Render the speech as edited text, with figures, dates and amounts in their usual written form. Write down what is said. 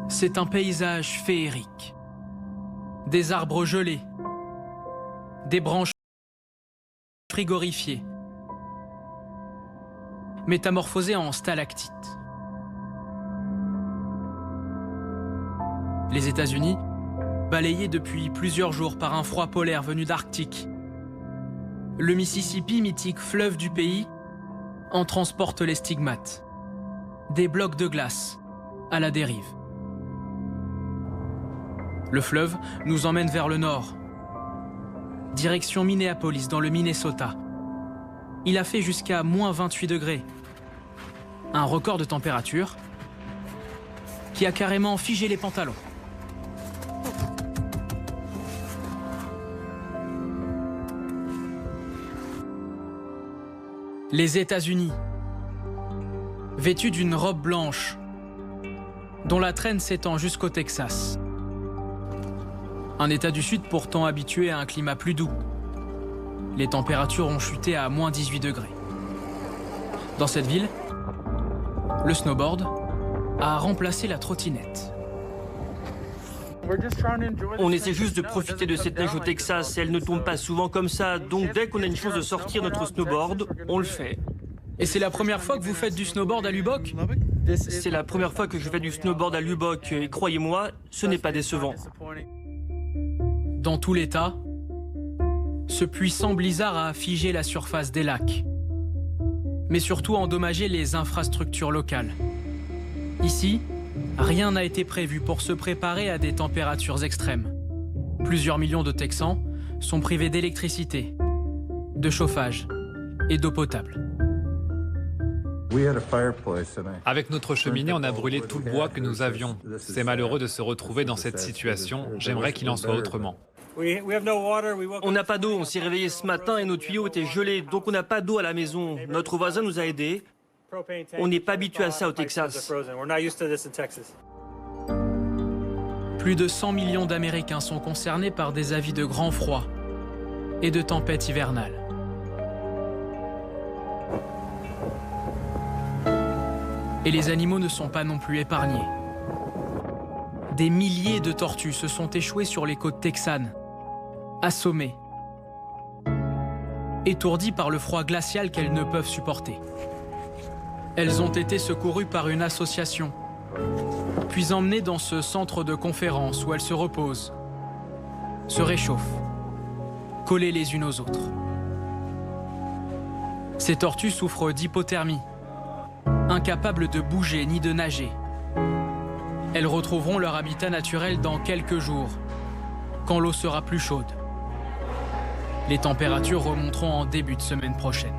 C'est un paysage féerique. Des arbres gelés, des branches frigorifiées, métamorphosées en stalactites. Les États-Unis, balayés depuis plusieurs jours par un froid polaire venu d'Arctique. Le Mississippi, mythique fleuve du pays, en transporte les stigmates. Des blocs de glace à la dérive. Le fleuve nous emmène vers le nord. Direction Minneapolis, dans le Minnesota. Il a fait jusqu'à moins 28 degrés. Un record de température qui a carrément figé les pantalons. Les États-Unis, vêtus d'une robe blanche, dont la traîne s'étend jusqu'au Texas. Un État du Sud pourtant habitué à un climat plus doux. Les températures ont chuté à moins 18 degrés. Dans cette ville, le snowboard a remplacé la trottinette. On essaie juste de profiter de cette neige au Texas et elle ne tombe pas souvent comme ça, donc dès qu'on a une chance de sortir notre snowboard, on le fait. Et c'est la première fois que vous faites du snowboard à Lubbock? C'est la première fois que je fais du snowboard à Lubbock et croyez-moi, ce n'est pas décevant. Dans tout l'État, ce puissant blizzard a figé la surface des lacs, mais surtout endommagé les infrastructures locales. Ici, rien n'a été prévu pour se préparer à des températures extrêmes. Plusieurs millions de Texans sont privés d'électricité, de chauffage et d'eau potable. Avec notre cheminée, on a brûlé tout le bois que nous avions. C'est malheureux de se retrouver dans cette situation. J'aimerais qu'il en soit autrement. On n'a pas d'eau, on s'est réveillé ce matin et nos tuyaux étaient gelés, donc on n'a pas d'eau à la maison. Notre voisin nous a aidés. On n'est pas habitué à ça au Texas. Plus de 100 millions d'Américains sont concernés par des avis de grand froid et de tempêtes hivernales. Et les animaux ne sont pas non plus épargnés. Des milliers de tortues se sont échouées sur les côtes texanes, assommées, étourdies par le froid glacial qu'elles ne peuvent supporter. Elles ont été secourues par une association, puis emmenées dans ce centre de conférence où elles se reposent, se réchauffent, collées les unes aux autres. Ces tortues souffrent d'hypothermie, incapables de bouger ni de nager. Elles retrouveront leur habitat naturel dans quelques jours, quand l'eau sera plus chaude. Les températures remonteront en début de semaine prochaine.